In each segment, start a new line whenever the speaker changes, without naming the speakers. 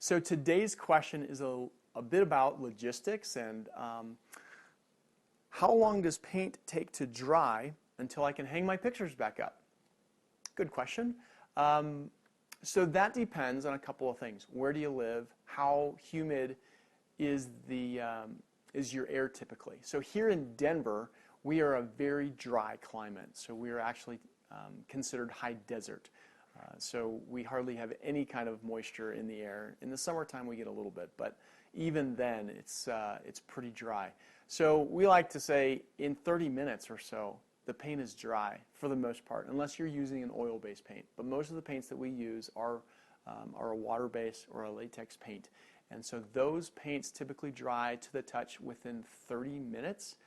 So today's question is a bit about logistics and how long does paint take to dry until I can hang my pictures back up? Good question. So that depends on a couple of things. Where do you live? How humid is your air typically? So here in Denver, we are a very dry climate. So we are actually considered high desert. So we hardly have any kind of moisture in the air. In the summertime, we get a little bit, but even then, it's pretty dry. So we like to say in 30 minutes or so, the paint is dry for the most part, unless you're using an oil-based paint. But most of the paints that we use are a water-based or a latex paint. And so those paints typically dry to the touch within 30 minutes.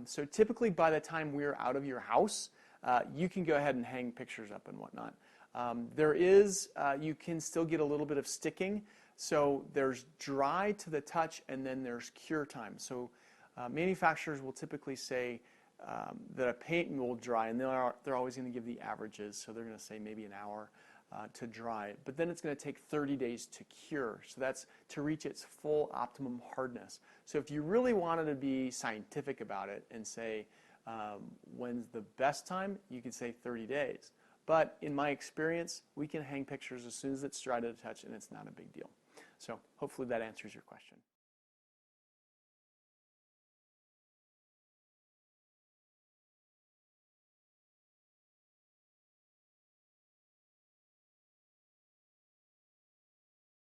So typically by the time we're out of your house, you can go ahead and hang pictures up and whatnot. You can still get a little bit of sticking. So there's dry to the touch and then there's cure time. So manufacturers will typically say that a paint will dry, and they're always going to give the averages. So they're going to say maybe an hour to dry, but then it's going to take 30 days to cure. So that's to reach its full optimum hardness. So if you really wanted to be scientific about it and say when's the best time, you could say 30 days. But in my experience, we can hang pictures as soon as it's dry to the touch, and it's not a big deal. So hopefully that answers your question.